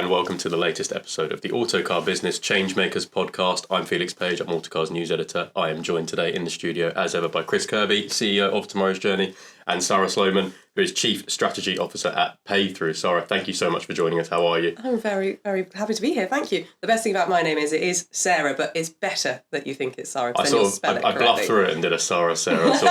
and welcome to the latest episode of the Autocar Business Changemakers podcast. I'm Felix Page, I'm Autocar's news editor. I am joined today in the studio, as ever, by Chris Kirby, CEO of Tomorrow's Journey, and Sara Sloman, who is Chief Strategy Officer at Paythru. Sara, thank you so much for joining us. How are you? I'm very, very happy to be here. Thank you. The best thing about my name is it is Sarah, but it's better that you think it's Sara. I bluffed through it and did a Sarah sort of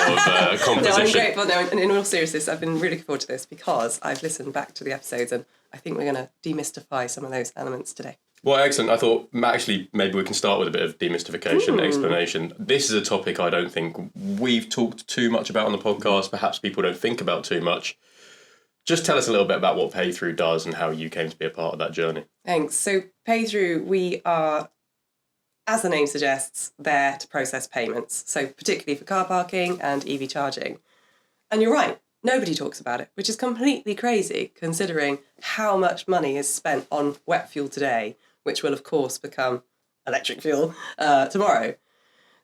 composition. No, I'm grateful. No, and in all seriousness, I've been really looking forward to this because I've listened back to the episodes and I think we're going to demystify some of those elements today. Well, excellent. I thought, actually, maybe we can start with a bit of demystification, explanation. This is a topic I don't think we've talked too much about on the podcast. Perhaps people don't think about too much. Just tell us a little bit about what Paythru does and how you came to be a part of that journey. Thanks. So Paythru, we are, as the name suggests, there to process payments. So particularly for car parking and EV charging. And you're right. Nobody talks about it, which is completely crazy considering how much money is spent on wet fuel today, which will, of course, become electric fuel tomorrow.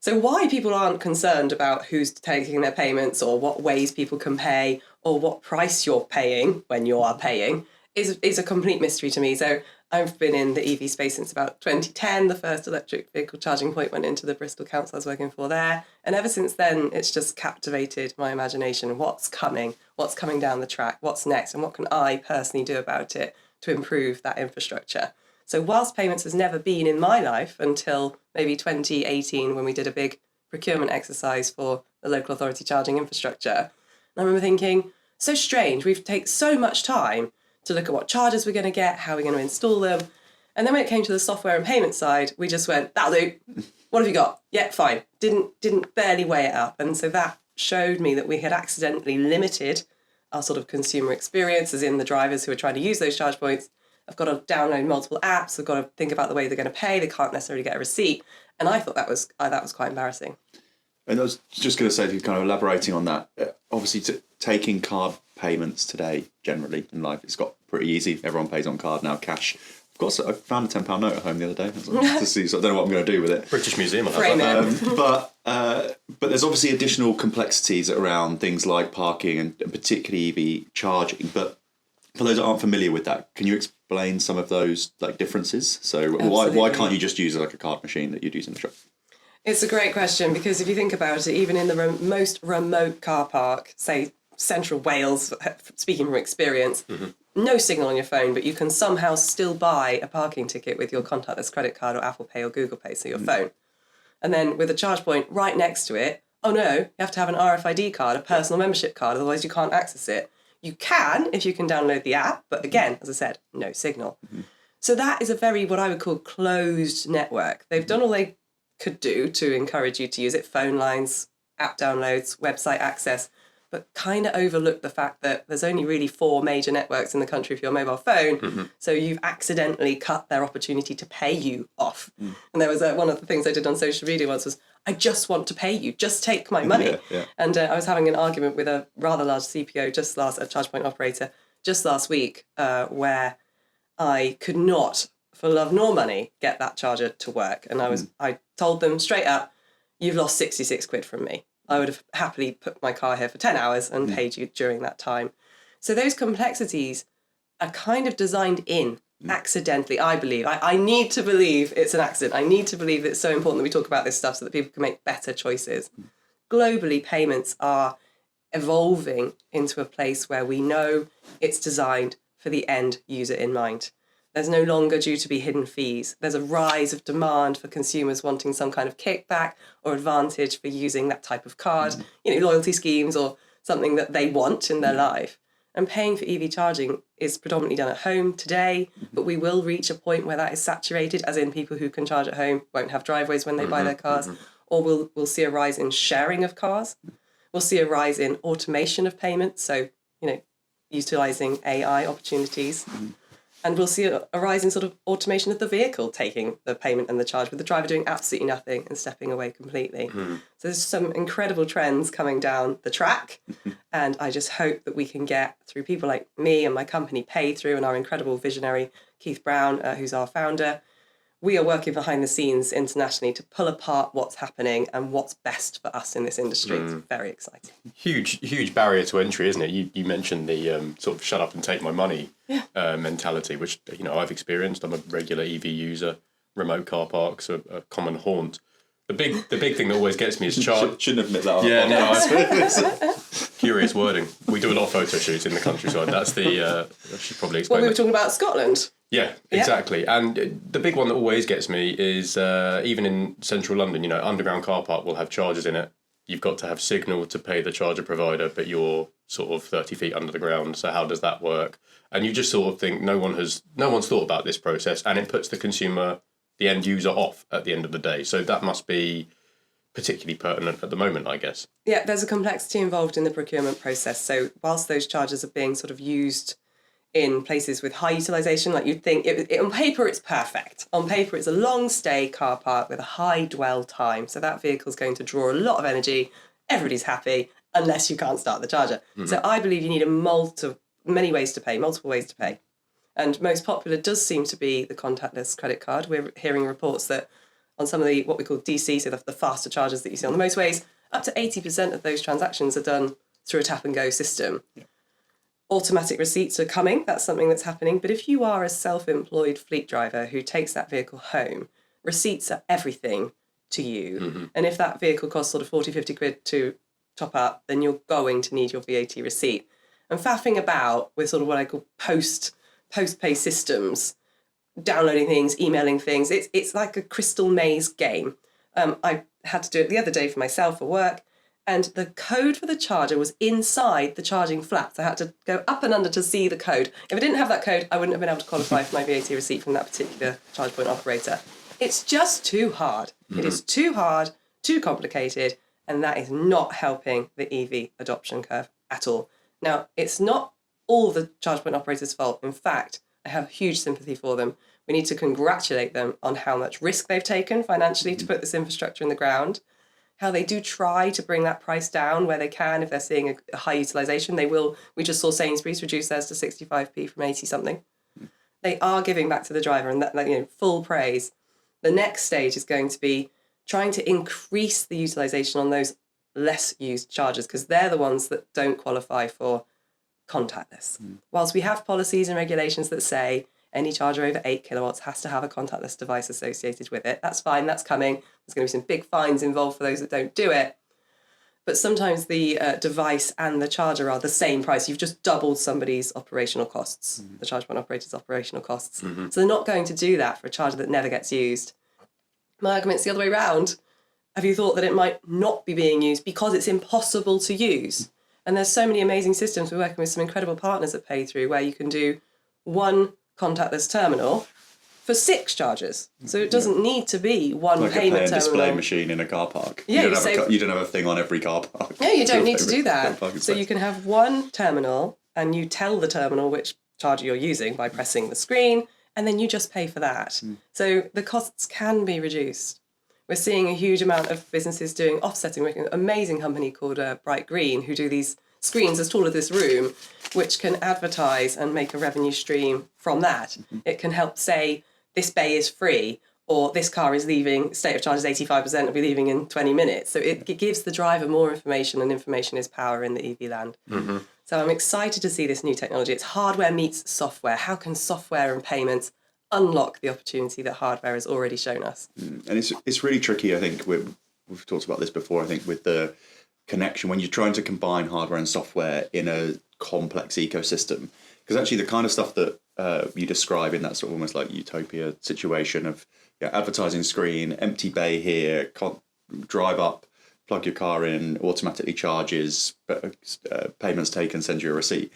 So why people aren't concerned about who's taking their payments or what ways people can pay or what price you're paying when you are paying is a complete mystery to me. So I've been in the EV space since about 2010. The first electric vehicle charging point went into the Bristol Council I was working for there. And ever since then, it's just captivated my imagination. What's coming down the track, what's next, and what can I personally do about it to improve that infrastructure? So whilst payments has never been in my life until maybe 2018 when we did a big procurement exercise for the local authority charging infrastructure, and I remember thinking, so strange, we've taken so much time to look at what chargers we're going to get, how we're going to install them. And then when it came to the software and payment side, we just went, that'll do. What have you got? Yeah, fine. Didn't barely weigh it up. And so that showed me that we had accidentally limited our sort of consumer experience, as in the drivers who are trying to use those charge points have got to download multiple apps, they've got to think about the way they're going to pay, they can't necessarily get a receipt. And I thought that was quite embarrassing. And I was just going to say, if you're kind of elaborating on that, obviously taking card payments today, generally in life, it's got pretty easy. Everyone pays on card now, cash. Of course, I found a £10 note at home the other day. So I don't know what I'm going to do with it. British Museum. But there's obviously additional complexities around things like parking and particularly EV charging. But for those that aren't familiar with that, can you explain some of those differences? So why can't you just use a card machine that you'd use in the shop? It's a great question because if you think about it, even in the most remote car park, say central Wales, speaking from experience, no signal on your phone, but you can somehow still buy a parking ticket with your contactless credit card or Apple Pay or Google Pay, so your phone. And then with a charge point right next to it, oh no, you have to have an RFID card, a personal membership card, otherwise you can't access it. You can if you can download the app, but again, as I said, no signal. So that is a very, what I would call, closed network. They've done all they could do to encourage you to use it, phone lines, app downloads, website access, but kind of overlooked the fact that there's only really 4 major networks in the country for your mobile phone, so you've accidentally cut their opportunity to pay you off. And there was one of the things I did on social media once was, I just want to pay you, just take my money. And I was having an argument with a rather large CPO, a charge point operator, just last week, where I could not, for love nor money, get that charger to work. And I told them straight up, you've lost 66 quid from me. I would have happily put my car here for 10 hours and paid you during that time. So those complexities are kind of designed in accidentally, I believe. I need to believe it's an accident. I need to believe that it's so important that we talk about this stuff so that people can make better choices. Globally, payments are evolving into a place where we know it's designed for the end user in mind. There's no longer due to be hidden fees. There's a rise of demand for consumers wanting some kind of kickback or advantage for using that type of card, loyalty schemes or something that they want in their life. And paying for EV charging is predominantly done at home today, but we will reach a point where that is saturated, as in people who can charge at home won't have driveways when they buy their cars, or we'll see a rise in sharing of cars. We'll see a rise in automation of payments, so, utilising AI opportunities. And we'll see a rise in sort of automation of the vehicle taking the payment and the charge, with the driver doing absolutely nothing and stepping away completely. So there's some incredible trends coming down the track. And I just hope that we can get, through people like me and my company Paythru and our incredible visionary Keith Brown, who's our founder, we are working behind the scenes internationally to pull apart what's happening and what's best for us in this industry. It's very exciting. Huge barrier to entry, isn't it? You mentioned the sort of shut up and take my money mentality, which I've experienced. I'm a regular EV user. Remote car parks are a common haunt. The big thing that always gets me is charge. Shouldn't admit that. Yeah, no. Curious wording. We do a lot of photo shoots in the countryside. That's I should probably explain. What we were talking about Scotland. Yeah, exactly. Yeah. And the big one that always gets me is even in central London, underground car park will have chargers in it. You've got to have signal to pay the charger provider, but you're sort of 30 feet under the ground. So how does that work? And you just sort of think no one's thought about this process, and it puts the consumer, the end user, off at the end of the day. So that must be particularly pertinent at the moment, I guess. Yeah, there's a complexity involved in the procurement process. So whilst those chargers are being sort of used in places with high utilisation, like you'd think, on paper it's perfect. On paper it's a long stay car park with a high dwell time. So that vehicle's going to draw a lot of energy. Everybody's happy, unless you can't start the charger. Mm-hmm. So I believe you need multiple ways to pay. And most popular does seem to be the contactless credit card. We're hearing reports that on some of the what we call DC, so the faster chargers that you see on the motorways, up to 80% of those transactions are done through a tap and go system. Yeah. Automatic receipts are coming. That's something that's happening. But if you are a self-employed fleet driver who takes that vehicle home, receipts are everything to you. Mm-hmm. And if that vehicle costs sort of 40, 50 quid to top up, then you're going to need your VAT receipt. And faffing about with sort of what I call post-pay systems, downloading things, emailing things, it's like a crystal maze game. I had to do it the other day for myself for work, and the code for the charger was inside the charging flaps. I had to go up and under to see the code. If I didn't have that code, I wouldn't have been able to qualify for my VAT receipt from that particular charge point operator. It's just too hard. Mm-hmm. It is too hard, too complicated, and that is not helping the EV adoption curve at all. Now, it's not all the charge point operators' fault. In fact, I have huge sympathy for them. We need to congratulate them on how much risk they've taken financially to put this infrastructure in the ground, how they do try to bring that price down where they can. If they're seeing a high utilisation, they will. We just saw Sainsbury's reduce theirs to 65p from 80-something. They are giving back to the driver, and that, full praise. The next stage is going to be trying to increase the utilisation on those less used chargers, because they're the ones that don't qualify for contactless. Whilst we have policies and regulations that say any charger over 8 kilowatts has to have a contactless device associated with it, that's fine, that's coming. There's going to be some big fines involved for those that don't do it. But sometimes the device and the charger are the same price. You've just doubled somebody's operational costs, the charge point operator's operational costs. Mm-hmm. So they're not going to do that for a charger that never gets used. My argument's the other way around. Have you thought that it might not be being used because it's impossible to use? And there's so many amazing systems. We're working with some incredible partners at Paythru where you can do one contactless terminal for 6 chargers. So it doesn't need to be one like payment a pay and terminal. display machine in a car park. Yeah, you don't have a thing on every car park. No, you don't need to do that. So you can have one terminal and you tell the terminal which charger you're using by pressing the screen, and then you just pay for that. So the costs can be reduced. We're seeing a huge amount of businesses doing offsetting. We're an amazing company called Bright Green who do these screens as tall as this room, which can advertise and make a revenue stream from that. It can help say this bay is free, or this car is leaving, state of charge is 85%, will be leaving in 20 minutes. So it gives the driver more information, and information is power in the EV land. Mm-hmm. So I'm excited to see this new technology. It's hardware meets software. How can software and payments unlock the opportunity that hardware has already shown us? And it's really tricky, I think. We've talked about this before, I think, with the connection when you're trying to combine hardware and software in a complex ecosystem. Because actually the kind of stuff that you describe in that sort of almost like utopia situation of advertising screen, empty bay here, can't drive up, plug your car in, automatically charges, payments taken, send you a receipt.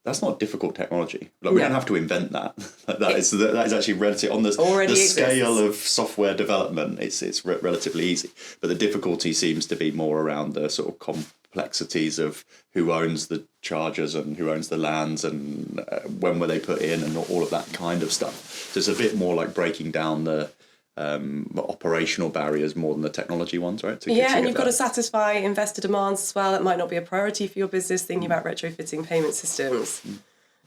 That's not difficult technology. Like we don't have to invent that. that is actually relative on the scale of software development. It's relatively easy, but the difficulty seems to be more around the sort of complexities of who owns the chargers and who owns the lands and when were they put in and all of that kind of stuff. So it's a bit more like breaking down the operational barriers more than the technology ones, right? And you've got to satisfy investor demands as well. It might not be a priority for your business, thinking about retrofitting payment systems.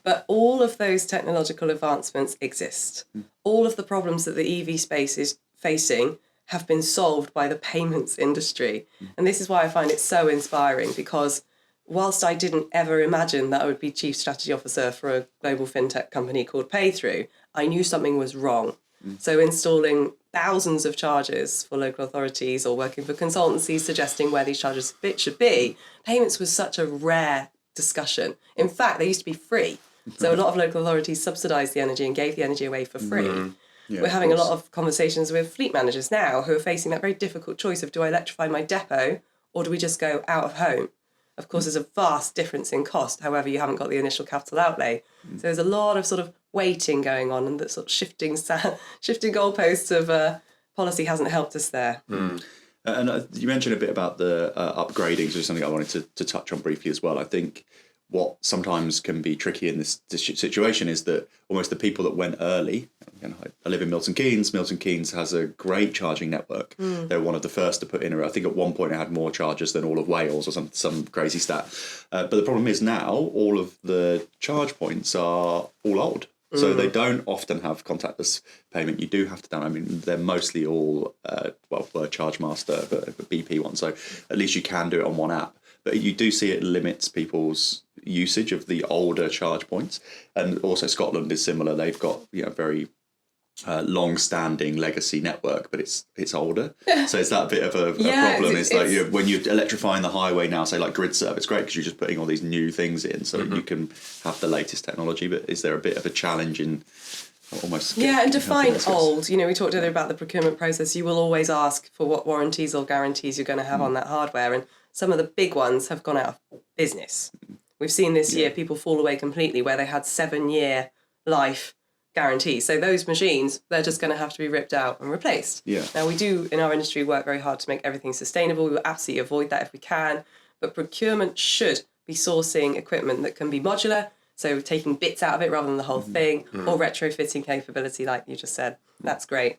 But all of those technological advancements exist. All of the problems that the EV space is facing have been solved by the payments industry. And this is why I find it so inspiring, because whilst I didn't ever imagine that I would be chief strategy officer for a global fintech company called Paythru, I knew something was wrong. So installing thousands of chargers for local authorities or working for consultancies suggesting where these chargers should be, payments was such a rare discussion. In fact, they used to be free. So a lot of local authorities subsidised the energy and gave the energy away for free. Yeah, We're having a lot of conversations with fleet managers now who are facing that very difficult choice of, do I electrify my depot or do we just go out of home? Of course, there's a vast difference in cost. However, you haven't got the initial capital outlay. So there's a lot of sort of waiting going on, and that sort of shifting goalposts of policy hasn't helped us there. And you mentioned a bit about the upgrading, which is something I wanted to touch on briefly as well. I think what sometimes can be tricky in this situation is that almost the people that went early, I live in Milton Keynes. Milton Keynes has a great charging network. They were one of the first to put in, I think at one point it had more chargers than all of Wales or some crazy stat. But the problem is now all of the charge points are all old. So they don't often have contactless payment. You do have to download. I mean, they're mostly all, were ChargeMaster, but BP one. So at least you can do it on one app. But you do see it limits people's usage of the older charge points. And also Scotland is similar. They've got very long-standing legacy network, but it's older. So it's that bit of a problem. It's like when you're electrifying the highway now, say like grid serve, it's great because you're just putting all these new things in so that you can have the latest technology. But is there a bit of a challenge in almost... and define old. We talked earlier about the procurement process. You will always ask for what warranties or guarantees you're going to have on that hardware. And some of the big ones have gone out of business. We've seen this year people fall away completely where they had 7-year life guarantees. So those machines, they're just going to have to be ripped out and replaced. Now, we do in our industry work very hard to make everything sustainable. We will absolutely avoid that if we can. But procurement should be sourcing equipment that can be modular, so taking bits out of it rather than the whole thing, or retrofitting capability like you just said. That's great.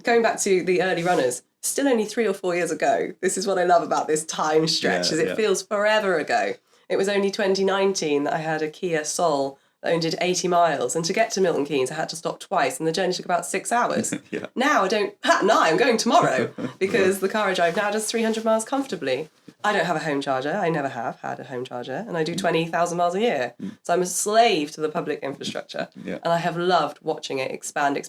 Going back to the early runners, still only 3 or 4 years ago. This is what I love about this time stretch, is it feels forever ago. It was only 2019 that I had a Kia Soul that only did 80 miles. And to get to Milton Keynes, I had to stop twice. And the journey took about 6 hours. Now I don't... I'm going tomorrow because the car I drive now does 300 miles comfortably. I don't have a home charger. I never have had a home charger. And I do 20,000 miles a year. So I'm a slave to the public infrastructure. And I have loved watching it expand.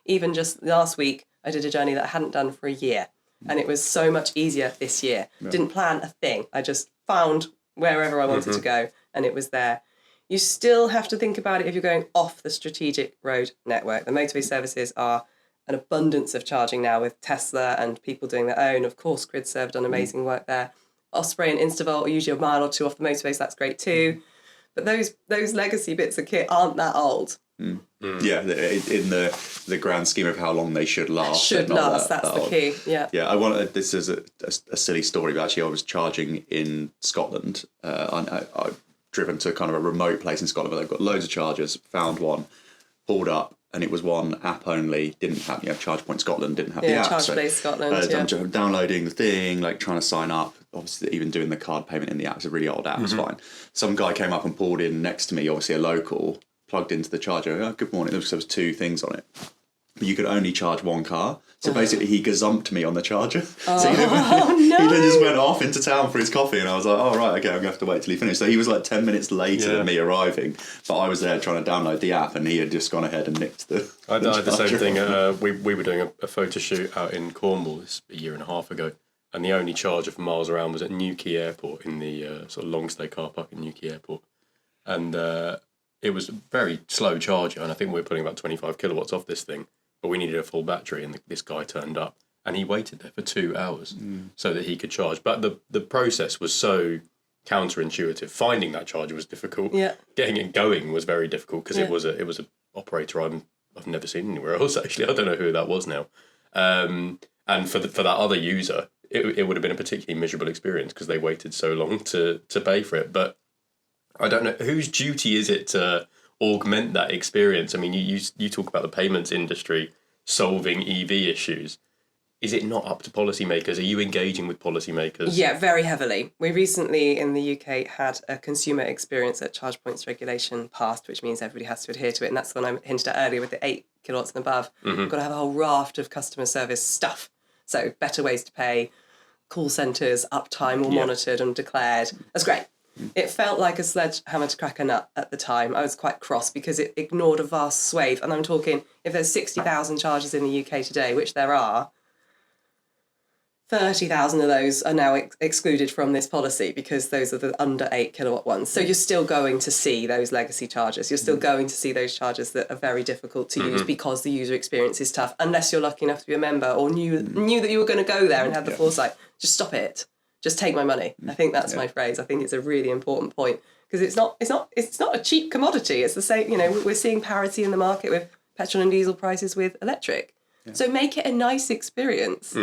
Even just last week, I did a journey that I hadn't done for a year. And it was so much easier this year. Didn't plan a thing. I just found wherever I wanted to go and it was there. You still have to think about it if you're going off the strategic road network. The motorway services are an abundance of charging now with Tesla and people doing their own. Of course, GridServe have done amazing work there. Osprey and Instavolt are usually a mile or two off the motorway, so that's great too. But those legacy bits of kit aren't that old. Yeah, in the grand scheme of how long they should last. That's the key. Yeah, this is a silly story, but actually I was charging in Scotland. I've driven to kind of a remote place in Scotland where they've got loads of chargers, found one, pulled up, and it was one app only, didn't have, ChargePoint Scotland didn't have the app. ChargePlace Scotland, I'm downloading the thing, like trying to sign up, obviously even doing the card payment in the app, it's a really old app, it's fine. Some guy came up and pulled in next to me, obviously a local, plugged into the charger, good morning, there was 2 things on it. But you could only charge one car. So basically he gazumped me on the charger. So he then just went off into town for his coffee and I was like, oh, right, okay, I'm going to have to wait till he finished. So he was like 10 minutes later than me arriving. But I was there trying to download the app and he had just gone ahead and nicked the I did the same thing. We were doing a photo shoot out in Cornwall a year and a half ago. And the only charger for miles around was at Newquay Airport in the sort of long stay car park at Newquay Airport. And it was a very slow charger. And I think we were putting about 25 kilowatts off this thing. But we needed a full battery, and this guy turned up, and he waited there for 2 hours so that he could charge. But the process was so counterintuitive. Finding that charger was difficult. Getting it going was very difficult because it was a operator I've never seen anywhere else. Actually, I don't know who that was now. And for that other user, it would have been a particularly miserable experience because they waited so long to pay for it. But I don't know whose duty is it to augment that experience. I mean, you talk about the payments industry solving EV issues. is it not up to policymakers? Are you engaging with policymakers? Yeah, very heavily. We recently in the UK had a consumer experience at charge points regulation passed, which means everybody has to adhere to it. And that's the one I hinted at earlier with the 8 kilowatts and above. We've got to have a whole raft of customer service stuff. So better ways to pay, call centres, uptime all monitored and declared. That's great. It felt like a sledgehammer to crack a nut at the time. I was quite cross because it ignored a vast swathe. And I'm talking, if there's 60,000 chargers in the UK today, which there are, 30,000 of those are now excluded from this policy because those are the under 8 kilowatt ones. So you're still going to see those legacy chargers. You're still going to see those chargers that are very difficult to use because the user experience is tough, unless you're lucky enough to be a member or knew that you were going to go there and had the foresight. Just stop it. Just take my money. I think that's my phrase. I think it's a really important point because it's not a cheap commodity. It's the same, we're seeing parity in the market with petrol and diesel prices with electric. So make it a nice experience.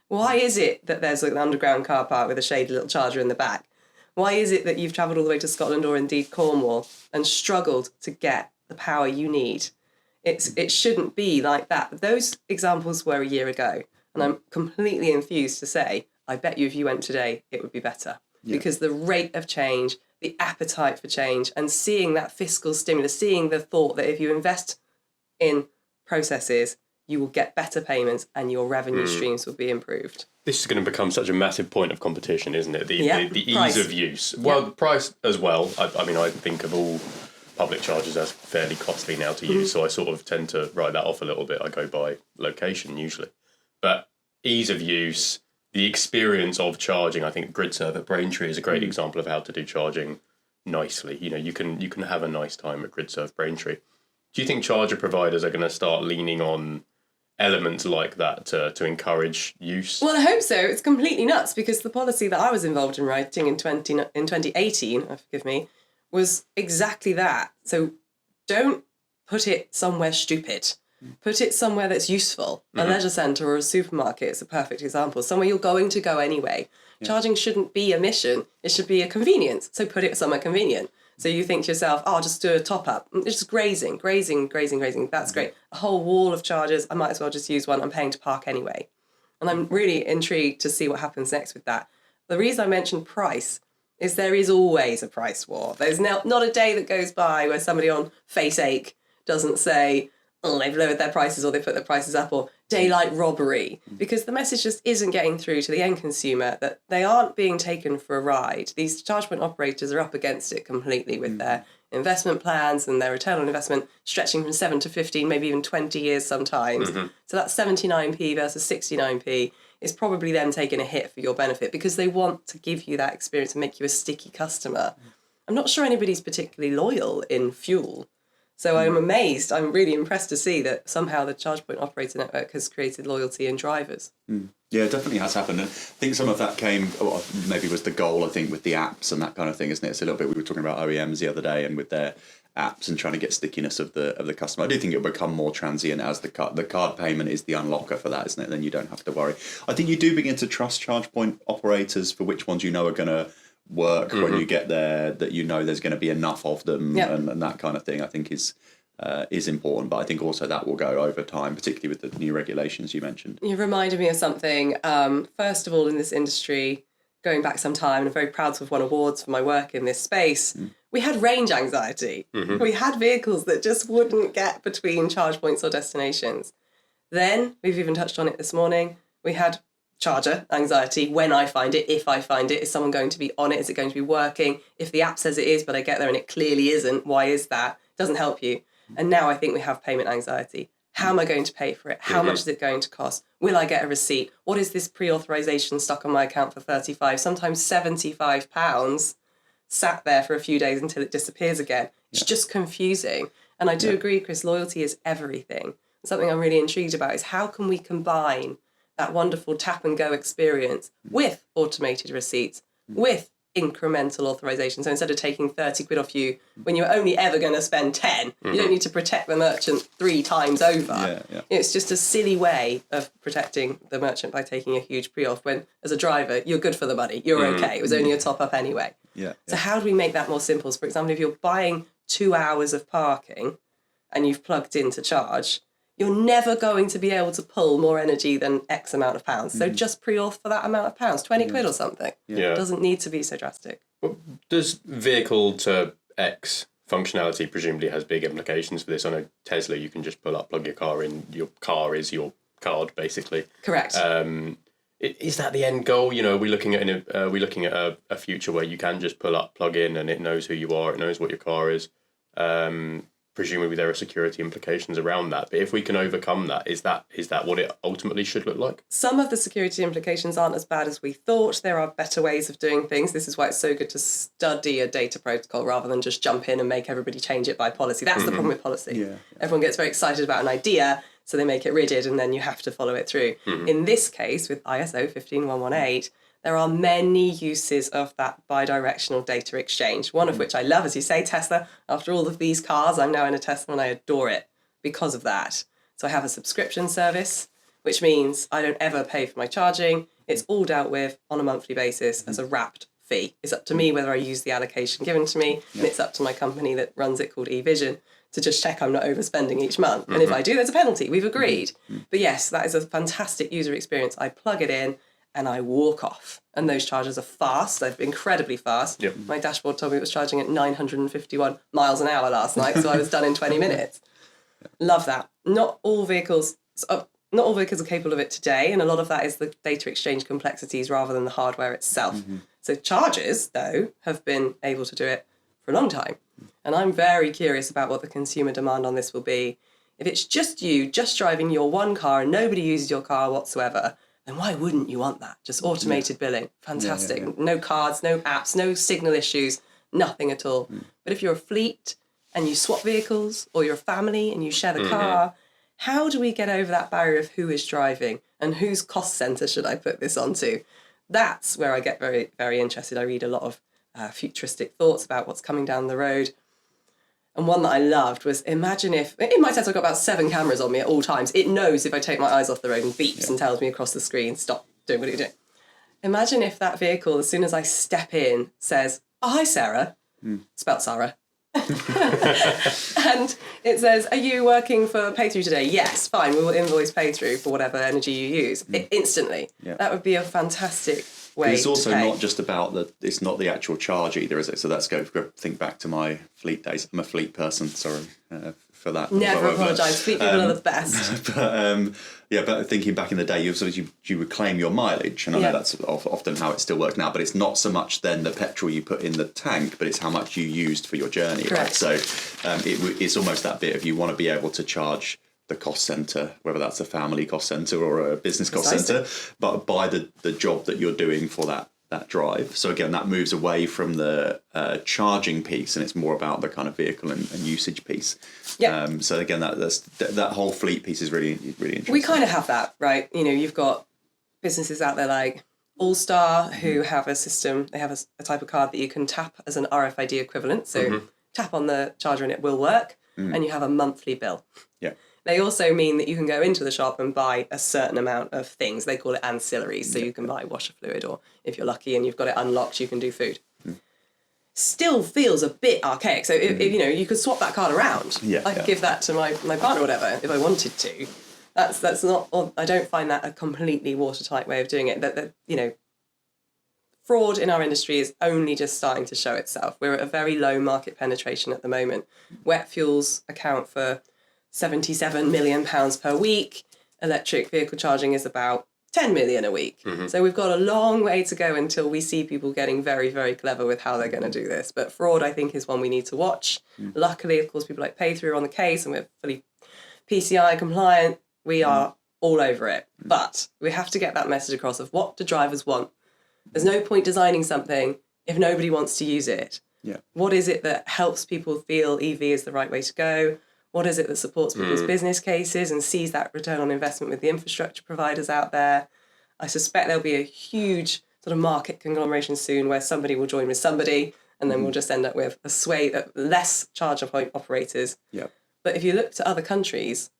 Why is it that there's an underground car park with a shady little charger in the back? Why is it that you've travelled all the way to Scotland or indeed Cornwall and struggled to get the power you need? It shouldn't be like that. Those examples were a year ago, and I'm completely enthused to say, I bet you if you went today, it would be better. Because the rate of change, the appetite for change, and seeing that fiscal stimulus, seeing the thought that if you invest in processes, you will get better payments and your revenue streams will be improved. This is going to become such a massive point of competition, isn't it? The ease of use. Well, price as well. I mean, I think of all public chargers as fairly costly now to use, so I sort of tend to write that off a little bit. I go by location usually. But ease of use, the experience of charging, I think GridServe at Braintree is a great example of how to do charging nicely. You can have a nice time at GridServe Braintree. Do you think charger providers are going to start leaning on elements like that to encourage use? Well, I hope so. It's completely nuts because the policy that I was involved in writing in 2018, forgive me, was exactly that. So don't put it somewhere stupid. Put it somewhere that's useful. A leisure centre or a supermarket is a perfect example. Somewhere you're going to go anyway. Charging shouldn't be a mission. It should be a convenience. So put it somewhere convenient. So you think to yourself, I'll just do a top up. It's just grazing. That's great. A whole wall of chargers. I might as well just use one. I'm paying to park anyway. And I'm really intrigued to see what happens next with that. The reason I mentioned price is there is always a price war. There's not a day that goes by where somebody on face ache doesn't say, oh, they've lowered their prices or they put their prices up or daylight robbery, because the message just isn't getting through to the end consumer that they aren't being taken for a ride. These charge point operators are up against it completely with their investment plans and their return on investment stretching from 7 to 15, maybe even 20 years sometimes. So that 79p versus 69p is probably them taking a hit for your benefit because they want to give you that experience and make you a sticky customer. I'm not sure anybody's particularly loyal in fuel. So I'm amazed, I'm really impressed to see that somehow the charge point operator network has created loyalty in drivers. Yeah, it definitely has happened. And I think some of that came, maybe was the goal, I think, with the apps and that kind of thing, isn't it? It's a little bit, we were talking about OEMs the other day and with their apps and trying to get stickiness of the customer. I do think it will become more transient as the card payment is the unlocker for that, isn't it? Then you don't have to worry. I think you do begin to trust charge point operators for which ones you know are going to work when you get there, that you know there's going to be enough of them and that kind of thing, I think is important. But I think also that will go over time, particularly with the new regulations you mentioned. You reminded me of something. First of all, in this industry, going back some time, and I'm very proud to have won awards for my work in this space, we had range anxiety. We had vehicles that just wouldn't get between charge points or destinations. Then, we've even touched on it this morning, we had charger anxiety. When I find it, if I find it, is someone going to be on it? Is it going to be working? If the app says it is, but I get there and it clearly isn't, why is that? It doesn't help you. And now I think we have payment anxiety. How am I going to pay for it? How much is it going to cost? Will I get a receipt? What is this pre-authorization stuck on my account for 35, sometimes £75 sat there for a few days until it disappears again? It's just confusing. And I do agree, Chris, loyalty is everything. Something I'm really intrigued about is how can we combine that wonderful tap and go experience with automated receipts, with incremental authorization. So instead of taking 30 quid off you when you're only ever going to spend 10, you don't need to protect the merchant 3 times over. It's just a silly way of protecting the merchant by taking a huge pre-off when, as a driver, you're good for the money. You're okay. It was only a top-up anyway. So how do we make that more simple? So, for example, if you're buying 2 hours of parking and you've plugged in to charge, you're never going to be able to pull more energy than X amount of pounds. So just pre-auth for that amount of pounds, 20 quid or something. Yeah. It doesn't need to be so drastic. Does vehicle to X functionality presumably has big implications for this? I know Tesla, you can just pull up, plug your car in. Your car is your card, basically. Correct. Is that the end goal? You know, are we looking at a future where you can just pull up, plug in, and it knows who you are, it knows what your car is? Presumably there are security implications around that. But if we can overcome that, is that what it ultimately should look like? Some of the security implications aren't as bad as we thought. There are better ways of doing things. This is why it's so good to study a data protocol rather than just jump in and make everybody change it by policy. That's the problem with policy. Yeah. Everyone gets very excited about an idea, so they make it rigid and then you have to follow it through. In this case, with ISO 15118, there are many uses of that bidirectional data exchange, one of which I love, as you say, Tesla. After all of these cars, I'm now in a Tesla and I adore it because of that. So I have a subscription service, which means I don't ever pay for my charging. It's all dealt with on a monthly basis as a wrapped fee. It's up to me whether I use the allocation given to me, and it's up to my company that runs it called eVision to just check I'm not overspending each month. And if I do, there's a penalty. We've agreed. But yes, that is a fantastic user experience. I plug it in and I walk off. And those chargers are fast. They're incredibly fast. Yep. My dashboard told me it was charging at 951 miles an hour last night, so I was done in 20 minutes. Love that. Not all vehicles are capable of it today, and a lot of that is the data exchange complexities rather than the hardware itself. So chargers, though, have been able to do it for a long time. And I'm very curious about what the consumer demand on this will be. If it's just you, just driving your one car and nobody uses your car whatsoever, then why wouldn't you want that? Just automated billing. Fantastic. Yeah. No cards, no apps, no signal issues, nothing at all. But if you're a fleet and you swap vehicles, or you're a family and you share the car, how do we get over that barrier of who is driving and whose cost centre should I put this onto? That's where I get very, very interested. I read a lot of futuristic thoughts about what's coming down the road. And one that I loved was, imagine if, in my Tesla I've got about 7 cameras on me at all times. It knows if I take my eyes off the road and beeps and tells me across the screen, stop doing what you're doing. Imagine if that vehicle, as soon as I step in, says, oh, hi, Sarah, spelt Sara. And it says, are you working for Paythru today? Yes, fine, we will invoice Paythru for whatever energy you use. Instantly. Yeah. That would be a fantastic way it's also to pay. not just about it's not the actual charge either, is it? So let's go think back to my fleet days. I'm a fleet person, sorry for that. Never apologise, fleet people are the best. But thinking back in the day, you would claim your mileage, and I know that's often how it still works now, but it's not so much then the petrol you put in the tank, but it's how much you used for your journey. Correct. Right? So it's almost that bit of, you want to be able to charge the cost centre, whether that's a family cost centre or a business cost centre, but by the job that you're doing for that drive. So again, that moves away from the charging piece, and it's more about the kind of vehicle and usage piece. Yeah. So again, that whole fleet piece is really interesting. We kind of have that, right? You know, you've got businesses out there like All-Star who have a system. They have a type of card that you can tap as an RFID equivalent. So tap on the charger and it will work, and you have a monthly bill. Yeah. They also mean that you can go into the shop and buy a certain amount of things. They call it ancillaries. So you can buy washer fluid, or if you're lucky and you've got it unlocked, you can do food. Still feels a bit archaic. So if you know, you could swap that card around. I could give that to my partner or whatever if I wanted to. That's not. I don't find that a completely watertight way of doing it. That you know, fraud in our industry is only just starting to show itself. We're at a very low market penetration at the moment. Wet fuels account for £77 million per week. Electric vehicle charging is about 10 million a week. So we've got a long way to go until we see people getting very, very clever with how they're going to do this. But fraud, I think, is one we need to watch. Luckily, of course, people like Paythru are on the case, and we're fully PCI compliant. We are all over it. But we have to get that message across of what do drivers want. There's no point designing something if nobody wants to use it. Yeah. What is it that helps people feel EV is the right way to go? What is it that supports people's business cases and sees that return on investment with the infrastructure providers out there? I suspect there'll be a huge sort of market conglomeration soon where somebody will join with somebody, and then we'll just end up with a swathe of less charge point operators. Yeah. But if you look to other countries,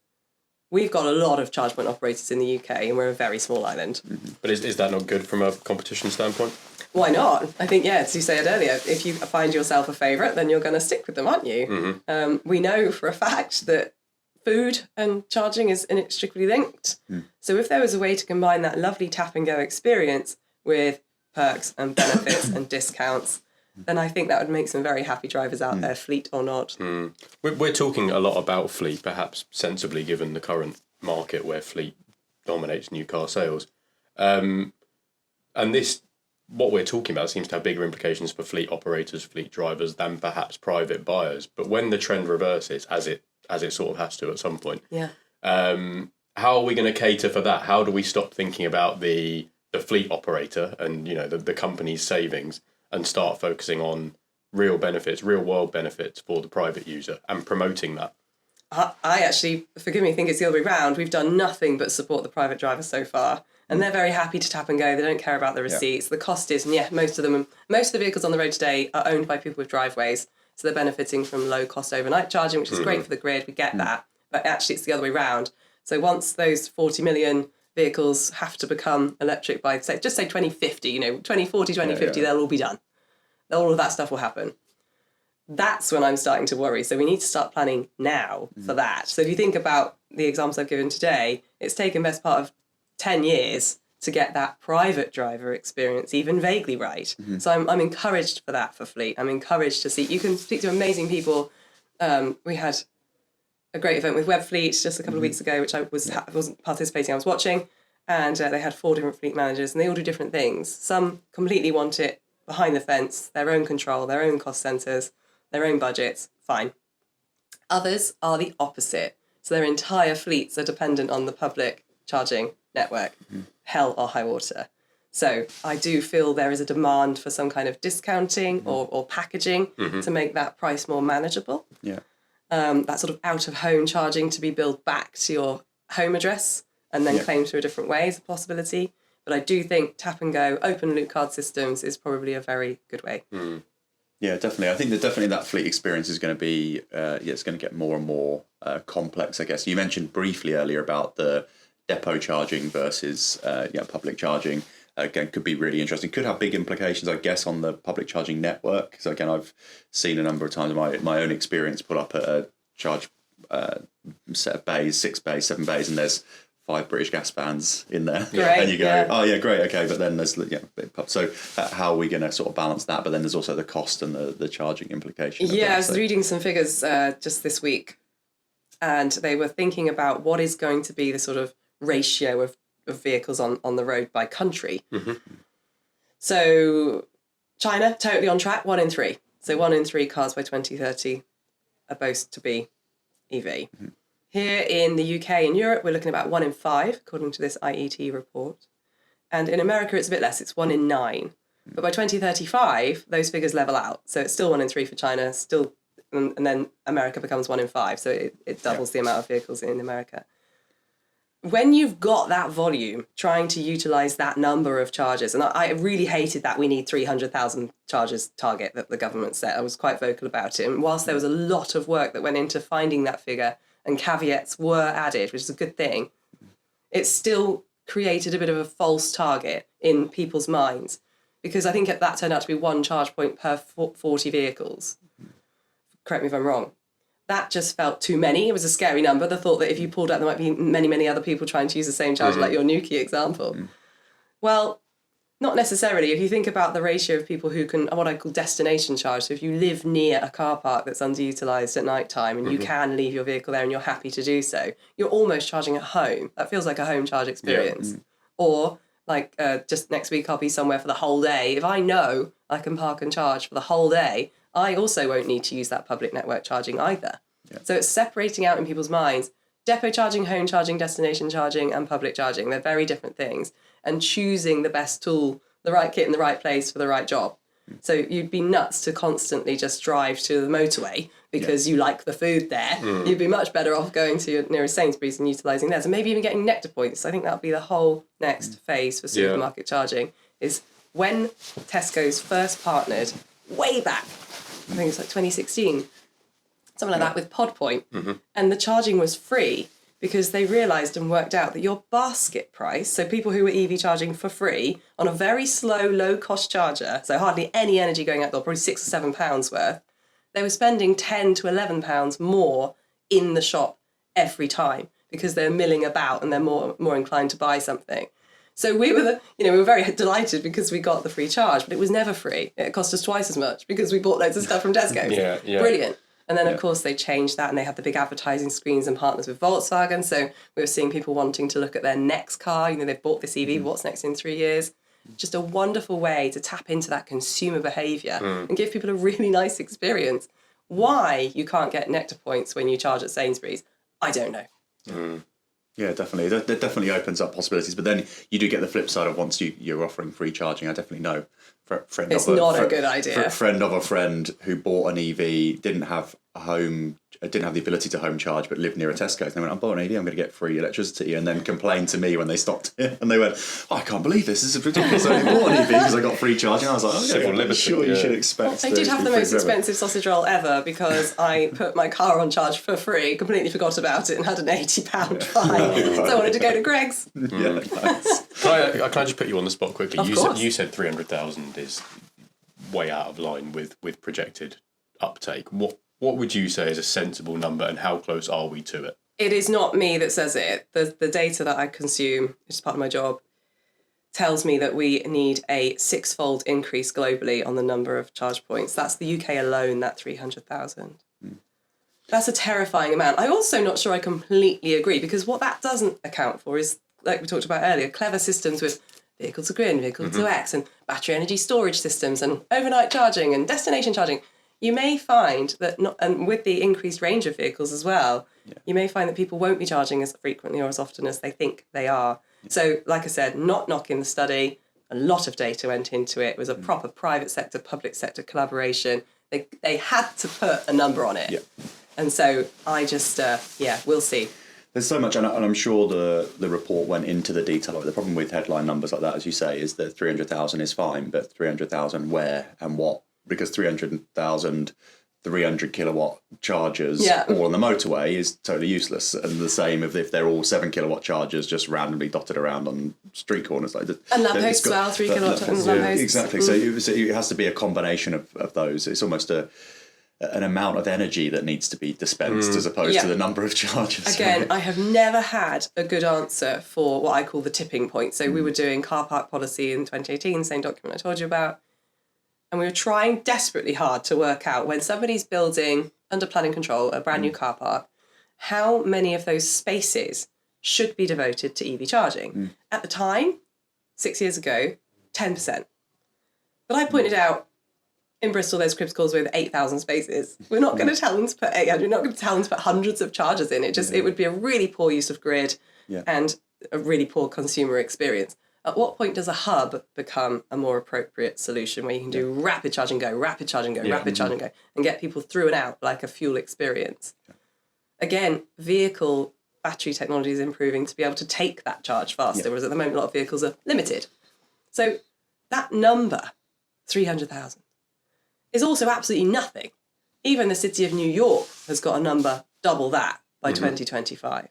we've got a lot of charge point operators in the UK, and we're a very small island. But is that not good from a competition standpoint? Why not? I think, as you said earlier, if you find yourself a favourite, then you're going to stick with them, aren't you? We know for a fact that food and charging is inextricably linked. So if there was a way to combine that lovely tap and go experience with perks and benefits and discounts, then I think that would make some very happy drivers out there, fleet or not. We're talking a lot about fleet, perhaps sensibly given the current market where fleet dominates new car sales. And this, what we're talking about, seems to have bigger implications for fleet operators, fleet drivers, than perhaps private buyers. But when the trend reverses, as it sort of has to at some point, how are we going to cater for that? How do we stop thinking about the fleet operator and the company's savings and start focusing on real benefits, real world benefits for the private user and promoting that? I actually, forgive me, think it's the other way around. We've done nothing but support the private driver so far. And they're very happy to tap and go. They don't care about the receipts. The cost is, and most of the vehicles on the road today are owned by people with driveways. So they're benefiting from low cost overnight charging, which is great for the grid. We get that. But actually it's the other way around. So once those 40 million vehicles have to become electric by, say 2050, 2040, 2050, they'll all be done. All of that stuff will happen. That's when I'm starting to worry. So we need to start planning now for that. So if you think about the examples I've given today, it's taken best part of 10 years to get that private driver experience even vaguely right. So I'm encouraged for that for fleet. I'm encouraged to see, you can speak to amazing people. We had a great event with Webfleet just a couple of weeks ago, which I wasn't participating, I was watching, and they had 4 different fleet managers and they all do different things. Some completely want it behind the fence, their own control, their own cost centres, their own budgets, fine. Others are the opposite. So their entire fleets are dependent on the public charging network, hell or high water. So I do feel there is a demand for some kind of discounting or packaging to make that price more manageable. That sort of out-of-home charging to be billed back to your home address and then claimed through a different way is a possibility. But I do think tap and go, open loop card systems is probably a very good way. Yeah, definitely. I think that definitely that fleet experience is going to be, it's going to get more and more complex, I guess. You mentioned briefly earlier about the depot charging versus public charging. Again, could be really interesting. Could have big implications, I guess, on the public charging network. So again, I've seen a number of times in my own experience pull up at a charge set of bays, 6 bays, 7 bays, and there's 5 British gas vans in there. Great, and you go, oh yeah, great, okay. But then there's so how are we going to sort of balance that? But then there's also the cost and the charging implication. I was reading some figures just this week, and they were thinking about what is going to be the sort of ratio of vehicles on the road by country. So China, totally on track, 1 in 3. So 1 in 3 cars by 2030 are boast to be EV. Here in the UK and Europe, we're looking at about 1 in 5, according to this IET report. And in America, it's a bit less, it's 1 in 9. But by 2035, those figures level out. So it's still 1 in 3 for China, and then America becomes 1 in 5. So it doubles the amount of vehicles in America. When you've got that volume, trying to utilise that number of chargers, and I really hated that we need 300,000 chargers target that the government set. I was quite vocal about it. And whilst there was a lot of work that went into finding that figure and caveats were added, which is a good thing, it still created a bit of a false target in people's minds. Because I think that turned out to be 1 charge point per 40 vehicles. Correct me if I'm wrong. That just felt too many. It was a scary number. The thought that if you pulled out, there might be many, many other people trying to use the same charger, like your Nuki example. Well, not necessarily. If you think about the ratio of people who can, what I call destination charge, so if you live near a car park that's underutilised at night time and you can leave your vehicle there and you're happy to do so, you're almost charging at home. That feels like a home charge experience. Or like just next week I'll be somewhere for the whole day. If I know I can park and charge for the whole day, I also won't need to use that public network charging either. So it's separating out in people's minds depot charging, home charging, destination charging, and public charging. They're very different things. And choosing the best tool, the right kit in the right place for the right job. So you'd be nuts to constantly just drive to the motorway because you like the food there. You'd be much better off going to your nearest Sainsbury's and utilising theirs. And maybe even getting nectar points. I think that'll be the whole next phase for supermarket charging, is when Tesco's first partnered way back, I think it's like 2016, something like that, with Podpoint. And the charging was free because they realised and worked out that your basket price, so people who were EV charging for free on a very slow, low-cost charger, so hardly any energy going out the door, probably £6 or £7 worth, they were spending £10 to £11 more in the shop every time because they're milling about and they're more inclined to buy something. So we were very delighted because we got the free charge, but it was never free. It cost us twice as much because we bought loads of stuff from Tesco. Yeah. Brilliant. And then, of course, they changed that and they had the big advertising screens and partners with Volkswagen. So we were seeing people wanting to look at their next car. They've bought this EV, what's next in 3 years? Just a wonderful way to tap into that consumer behaviour and give people a really nice experience. Why you can't get Nectar points when you charge at Sainsbury's, I don't know. Yeah, definitely. That definitely opens up possibilities. But then you do get the flip side of once you're offering free charging. I definitely know It's not a good idea. Friend of a friend who bought an EV, didn't have the ability to home charge, but lived near a Tesco. And they went, I bought an EV, I'm going to get free electricity. And then complained to me when they stopped it. And they went, I can't believe this is ridiculous. I only bought an EV because I got free charging. And I was like, I'm sure you should expect. I did have the most expensive sausage roll ever because I put my car on charge for free, completely forgot about it and had an £80 fine. So I wanted to go to Greg's. Yeah, nice. Can I just put you on the spot quickly? Of course. You said 300,000 is way out of line with projected uptake. What would you say is a sensible number and how close are we to it? It is not me that says it. The data that I consume, which is part of my job, tells me that we need a 6-fold increase globally on the number of charge points. That's the UK alone, that 300,000. That's a terrifying amount. I'm also not sure I completely agree because what that doesn't account for is, like we talked about earlier, clever systems with vehicle to grid, vehicle to X, and battery energy storage systems, and overnight charging and destination charging. You may find that, and with the increased range of vehicles as well, you may find that people won't be charging as frequently or as often as they think they are. So, like I said, not knocking the study, a lot of data went into it. It was a proper private sector, public sector collaboration. They had to put a number on it. Yeah. And so I just, we'll see. There's so much, and I'm sure the report went into the detail of it. The problem with headline numbers like that, as you say, is that 300,000 is fine, but 300,000 where and what? Because 300,000 300 kilowatt chargers all on the motorway is totally useless. And the same if they're all 7 kilowatt chargers just randomly dotted around on street corners. Like and lampposts as well, 3 kilowatt lampposts. Exactly. So it has to be a combination of those. It's almost an amount of energy that needs to be dispensed as opposed to the number of charges. Again, I have never had a good answer for what I call the tipping point. So we were doing car park policy in 2018, same document I told you about. And we were trying desperately hard to work out when somebody's building under planning control a brand new car park, how many of those spaces should be devoted to EV charging. At the time, 6 years ago, 10%. But I pointed out, in Bristol, there's Cribbs calls with 8,000 spaces. We're not going to tell them to put 800. We're not going to tell them to put hundreds of chargers in. It would be a really poor use of grid and a really poor consumer experience. At what point does a hub become a more appropriate solution where you can do rapid charge and go, rapid charge and go, rapid charge and go, and get people through and out like a fuel experience? Again, vehicle battery technology is improving to be able to take that charge faster, whereas at the moment a lot of vehicles are limited. So that number, 300,000, is also absolutely nothing. Even the city of New York has got a number double that by 2025.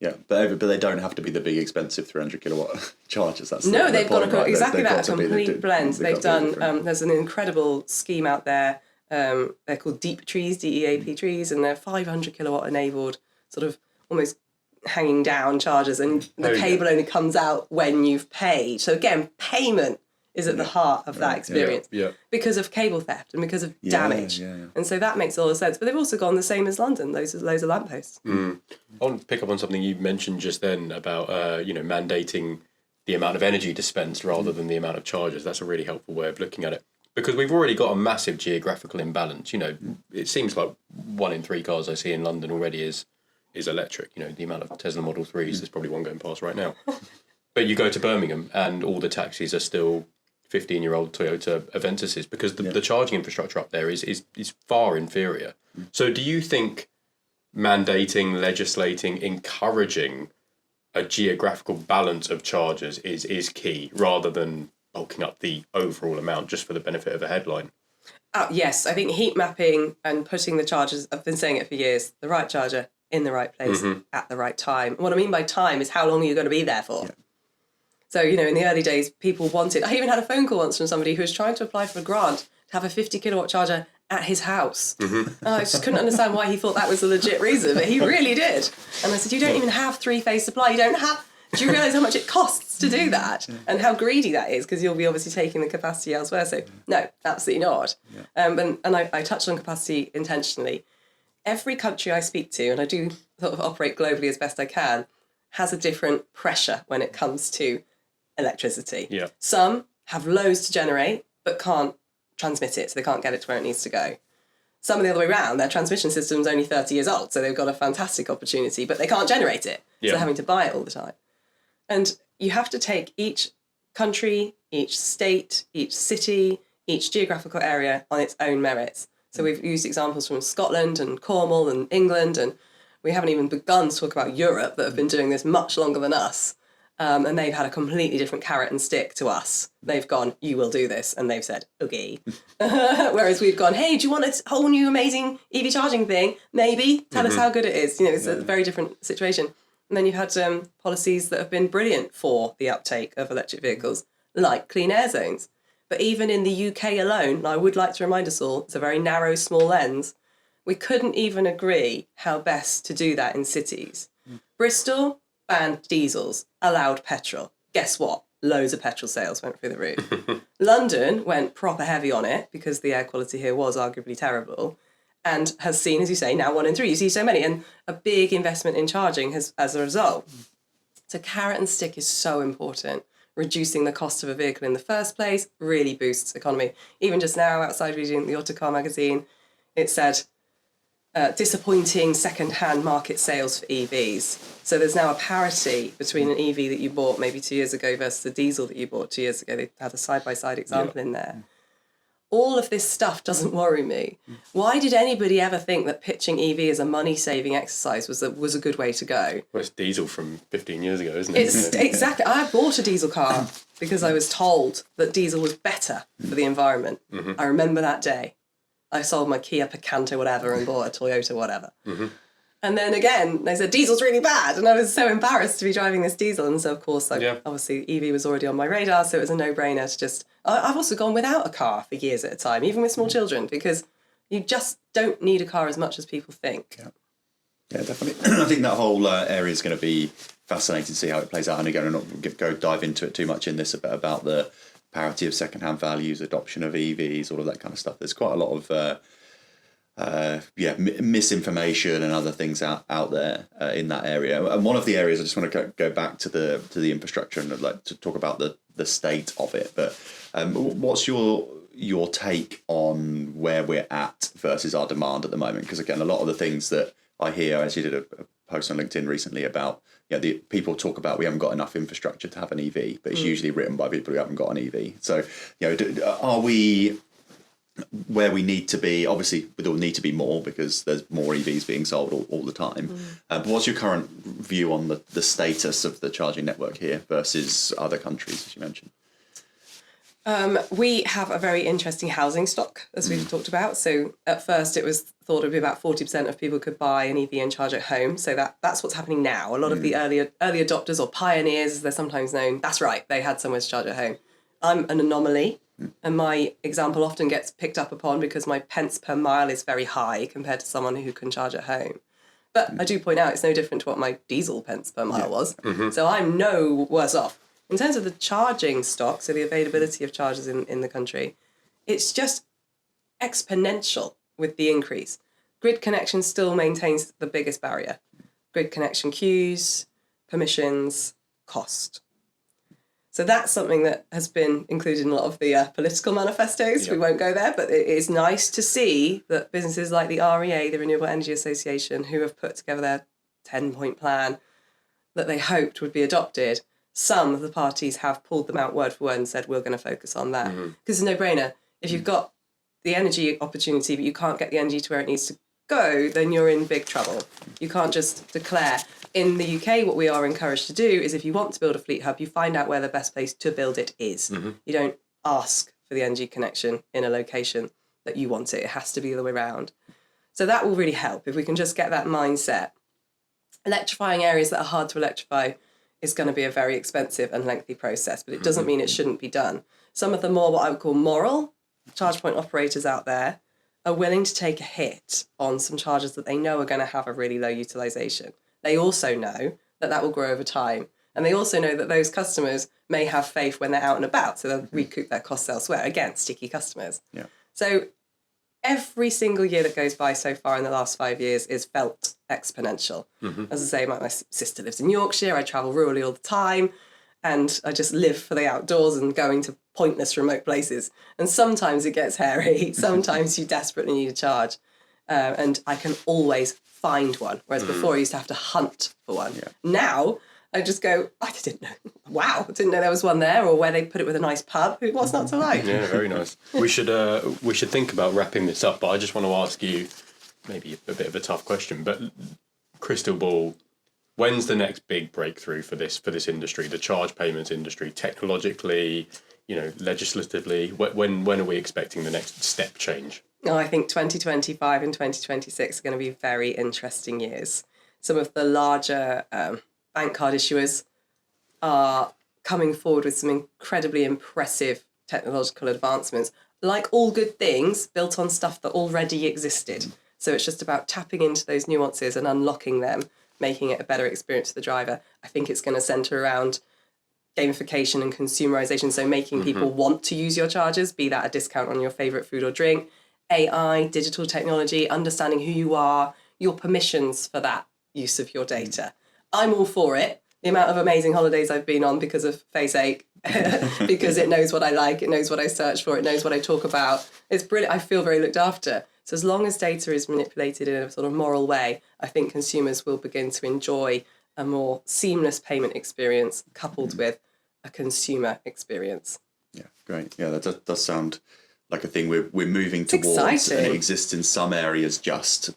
Yeah, but they don't have to be the big expensive 300 kilowatt chargers. That's they've got right? exactly that, a complete blend. They've done. There's an incredible scheme out there. They're called Deep Trees, DEAP trees, and they're 500 kilowatt enabled, sort of almost hanging down chargers, and the cable only comes out when you've paid. So again, payment is at the heart of that experience because of cable theft and because of damage. And so that makes a lot of sense. But they've also gone the same as London, loads of lampposts. I want to pick up on something you mentioned just then about mandating the amount of energy dispensed rather than the amount of charges. That's a really helpful way of looking at it. Because we've already got a massive geographical imbalance. It seems like 1 in 3 cars I see in London already is electric. The amount of Tesla Model 3s, there's probably one going past right now. But you go to Birmingham and all the taxis are still 15-year-old Toyota Aventuses because the charging infrastructure up there is far inferior. So do you think mandating, legislating, encouraging a geographical balance of chargers is key rather than bulking up the overall amount just for the benefit of a headline? Yes, I think heat mapping and putting the chargers, I've been saying it for years, the right charger in the right place at the right time. What I mean by time is how long are you going to be there for? So, in the early days, people wanted... I even had a phone call once from somebody who was trying to apply for a grant to have a 50 kilowatt charger at his house. And I just couldn't understand why he thought that was a legit reason, but he really did. And I said, you don't even have 3-phase supply. You don't have... Do you realise how much it costs to do that? And how greedy that is? Because you'll be obviously taking the capacity elsewhere. So, no, absolutely not. And I touched on capacity intentionally. Every country I speak to, and I do sort of operate globally as best I can, has a different pressure when it comes to electricity. Yeah. Some have loads to generate, but can't transmit it, so they can't get it to where it needs to go. Some are the other way around. Their transmission system's only 30 years old, so they've got a fantastic opportunity, but they can't generate it. So they're having to buy it all the time. And you have to take each country, each state, each city, each geographical area on its own merits. So we've used examples from Scotland and Cornwall and England, and we haven't even begun to talk about Europe that have been doing this much longer than us. And they've had a completely different carrot and stick to us. They've gone, you will do this. And they've said, okay. Whereas we've gone, hey, do you want a whole new amazing EV charging thing? Maybe. Tell us how good it is. It's a very different situation. And then you've had policies that have been brilliant for the uptake of electric vehicles, like clean air zones. But even in the UK alone, and I would like to remind us all, it's a very narrow, small lens, we couldn't even agree how best to do that in cities. Bristol banned diesels, allowed petrol. Guess what? Loads of petrol sales went through the roof. London went proper heavy on it because the air quality here was arguably terrible, and has seen, as you say, now 1 in 3. You see so many, and a big investment in charging has, as a result. So carrot and stick is so important. Reducing the cost of a vehicle in the first place really boosts economy. Even just now, outside reading the Autocar magazine, it said, disappointing second-hand market sales for EVs. So there's now a parity between an EV that you bought maybe 2 years ago versus the diesel that you bought 2 years ago. They had a side-by-side example in there. All of this stuff doesn't worry me. Why did anybody ever think that pitching EV as a money-saving exercise was a good way to go? Well, it's diesel from 15 years ago, isn't it? Exactly. I bought a diesel car because I was told that diesel was better for the environment. I remember that day. I sold my Kia Picanto whatever and bought a Toyota whatever. And then again, they said, diesel's really bad. And I was so embarrassed to be driving this diesel. And so, of course, obviously EV was already on my radar. So it was a no-brainer to just... I've also gone without a car for years at a time, even with small children, because you just don't need a car as much as people think. Yeah, definitely. I think that whole area is going to be fascinating to see how it plays out. And again, I'm not going to go dive into it too much in this about the parity of second-hand values, adoption of EVs, all of that kind of stuff. There's quite a lot of... misinformation and other things out there in that area. And one of the areas I just want to go back to the infrastructure and I'd like to talk about the state of it. But what's your take on where we're at versus our demand at the moment? Because again, a lot of the things that I hear, as you did a post on LinkedIn recently about, the people talk about we haven't got enough infrastructure to have an EV, but it's usually written by people who haven't got an EV. So are we where we need to be? Obviously, we don't need to be more because there's more EVs being sold all the time. But what's your current view on the status of the charging network here versus other countries, as you mentioned? We have a very interesting housing stock, as we've talked about. So at first it was thought it would be about 40% of people could buy an EV and charge at home. So that's what's happening now. A lot of the early adopters or pioneers, as they're sometimes known, that's right, they had somewhere to charge at home. I'm an anomaly. And my example often gets picked up upon because my pence per mile is very high compared to someone who can charge at home. But I do point out it's no different to what my diesel pence per mile was. So I'm no worse off. In terms of the charging stock, so the availability of chargers in the country, it's just exponential with the increase. Grid connection still maintains the biggest barrier. Grid connection queues, permissions, cost. So that's something that has been included in a lot of the political manifestos. We won't go there, but it is nice to see that businesses like the REA, the Renewable Energy Association, who have put together their 10-point plan that they hoped would be adopted, some of the parties have pulled them out word for word and said, we're going to focus on that. Because it's a no-brainer. If you've got the energy opportunity, but you can't get the energy to where it needs to go, then you're in big trouble. You can't just declare. In the UK, what we are encouraged to do is if you want to build a fleet hub, you find out where the best place to build it is. You don't ask for the energy connection in a location that you want it. It has to be the other way around. So that will really help if we can just get that mindset. Electrifying areas that are hard to electrify is going to be a very expensive and lengthy process, but it doesn't mean it shouldn't be done. Some of the more what I would call moral charge point operators out there are willing to take a hit on some chargers that they know are going to have a really low utilization. They also know that that will grow over time. And they also know that those customers may have faith when they're out and about, so they'll recoup their costs elsewhere. Again, sticky customers. Yeah. So every single year that goes by so far in the last 5 years is felt exponential. As I say, my sister lives in Yorkshire. I travel rurally all the time, and I just live for the outdoors and going to pointless remote places. And sometimes it gets hairy. Sometimes you desperately need a charge. And I can always find one, whereas before I used to have to hunt for one. Yeah. Now I just go, I didn't know. Wow, didn't know there was one there, or where they put it with a nice pub. What's not to like? Yeah, very nice. We should think about wrapping this up, but I just want to ask you maybe a bit of a tough question, but crystal ball, when's the next big breakthrough for this industry, the charge payments industry, technologically, legislatively? When are we expecting the next step change? No, I think 2025 and 2026 are going to be very interesting years. Some of the larger bank card issuers are coming forward with some incredibly impressive technological advancements, like all good things built on stuff that already existed. So it's just about tapping into those nuances and unlocking them, making it a better experience for the driver. I think it's going to centre around gamification and consumerization, so making people want to use your chargers, be that a discount on your favourite food or drink, AI, digital technology, understanding who you are, your permissions for that use of your data. I'm all for it. The amount of amazing holidays I've been on because of FaceAche, because it knows what I like, it knows what I search for, it knows what I talk about. It's brilliant. I feel very looked after. So as long as data is manipulated in a sort of moral way, I think consumers will begin to enjoy a more seamless payment experience coupled with a consumer experience. Yeah, great. Yeah, that does sound like a thing we're moving towards, exciting. and it exists in some areas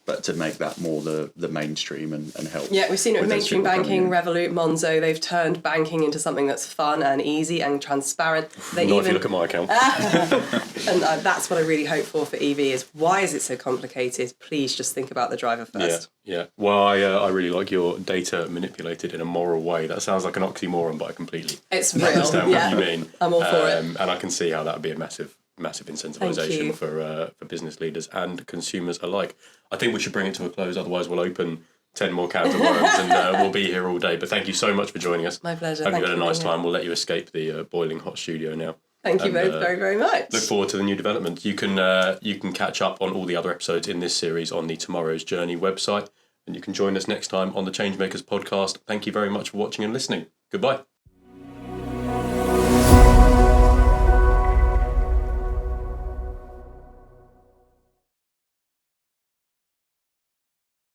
but to make that more the mainstream and help. Yeah, we've seen it with mainstream those people banking, coming Revolut, Monzo. They've turned banking into something that's fun and easy and transparent. They Not if you look at my account. And that's what I really hope for EV is, why is it so complicated? Please just think about the driver first. Yeah. Well, I really like your data manipulated in a moral way. That sounds like an oxymoron, but I completely It's real. understand what you mean. I'm all for it. And I can see how that would be a massive incentivization for business leaders and consumers alike. I think we should bring it to a close, otherwise we'll open 10 more cans of worms and we'll be here all day. But thank you so much for joining us. My pleasure. Hope Thank you had a you nice very time. We'll let you escape the boiling hot studio now. Thank you both very, very much. Look forward to the new developments. You can catch up on all the other episodes in this series on the Tomorrow's Journey website, and you can join us next time on the Changemakers podcast. Thank you very much for watching and listening. Goodbye.